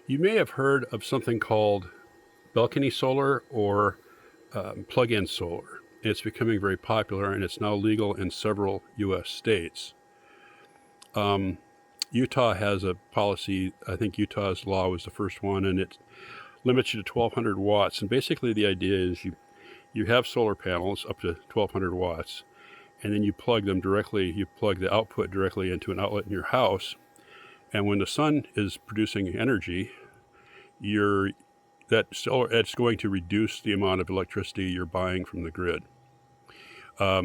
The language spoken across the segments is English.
You may have heard of something called balcony solar or plug-in solar. It's becoming very popular, and it's now legal in several U.S. states. Utah has a policy. I think Utah's law was the first one, and it limits you to 1,200 watts. And basically, the idea is you have solar panels up to 1,200 watts, and then you plug them directly. You plug the output directly into an outlet in your house, and when the sun is producing energy, it's going to reduce the amount of electricity you're buying from the grid. How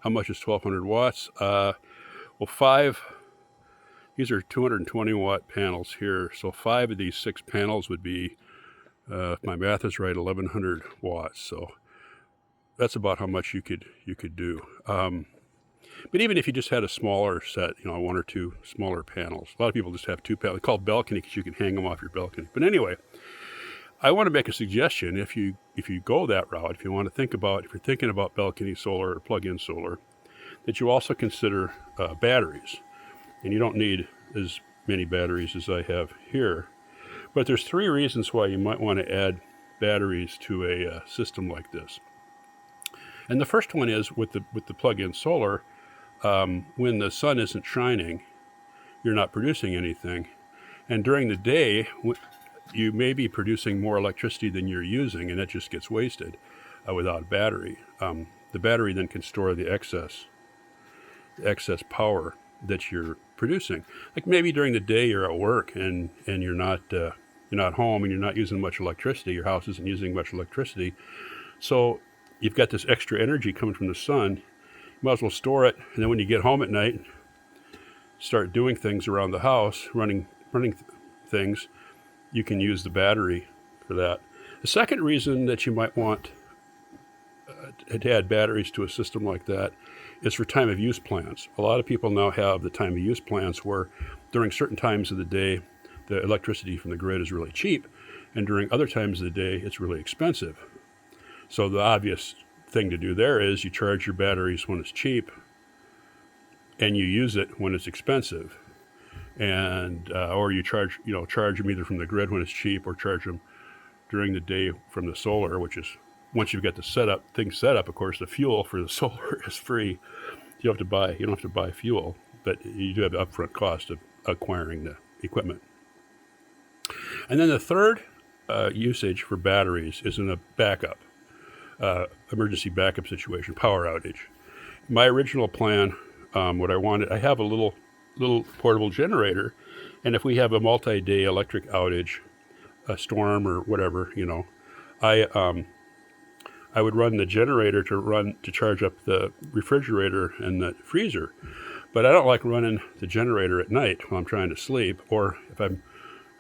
much is 1,200 watts? These are 220 watt panels here. So 5 of these 6 panels would be, if my math is right, 1,100 watts. So that's about how much you could do. But even if you just had a smaller set, 1 or 2 smaller panels, a lot of people just have 2 panels. They're called balcony because you can hang them off your balcony. But anyway, I want to make a suggestion. If you go that route, if you're thinking about balcony solar or plug-in solar, that you also consider batteries. And you don't need as many batteries as I have here. But there's 3 reasons why you might want to add batteries to a system like this. And the first one is with the plug-in solar, when the sun isn't shining, you're not producing anything. And during the day, you may be producing more electricity than you're using, and it just gets wasted without a battery. The battery then can store the excess power that you're producing. Like maybe during the day you're at work and you're not home and you're not using much electricity. Your house isn't using much electricity, so you've got this extra energy coming from the sun. You might as well store it, and then when you get home at night, start doing things around the house, running things. You can use the battery for that. The second reason that you might want to add batteries to a system like that is for time of use plans. A lot of people now have the time of use plans where during certain times of the day, the electricity from the grid is really cheap, and during other times of the day, it's really expensive. So the obvious thing to do there is you charge your batteries when it's cheap, and you use it when it's expensive. And or you charge them either from the grid when it's cheap, or charge them during the day from the solar, which is once you've got the things set up. Of course, the fuel for the solar is free. You don't have to buy fuel, but you do have the upfront cost of acquiring the equipment. And then the third usage for batteries is in a backup, emergency backup situation, power outage. My original plan, what I wanted, I have a little portable generator, and if we have a multi-day electric outage, a storm or whatever, I would run the generator to charge up the refrigerator and the freezer. But I don't like running the generator at night while I'm trying to sleep, or if I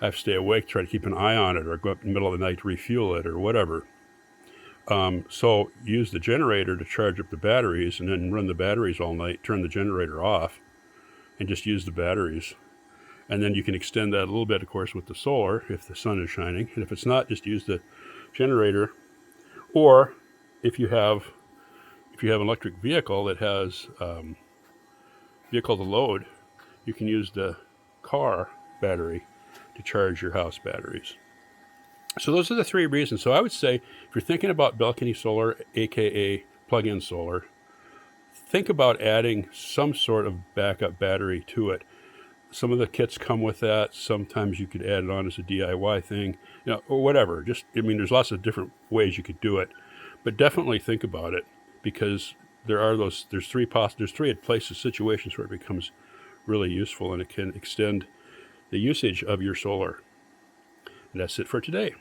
have to stay awake, try to keep an eye on it, or go up in the middle of the night to refuel it or whatever. So use the generator to charge up the batteries, and then run the batteries all night, turn the generator off, and just use the batteries. And then you can extend that a little bit, of course, with the solar if the sun is shining. And if it's not, just use the generator. Or if you have an electric vehicle that has vehicle to load, you can use the car battery to charge your house batteries. So those are the 3 reasons. So I would say if you're thinking about balcony solar, aka plug-in solar, think about adding some sort of backup battery to it. Some of the kits come with that. Sometimes you could add it on as a DIY thing, or whatever. There's lots of different ways you could do it, but definitely think about it, because there's 3 situations where it becomes really useful, and it can extend the usage of your solar. And that's it for today.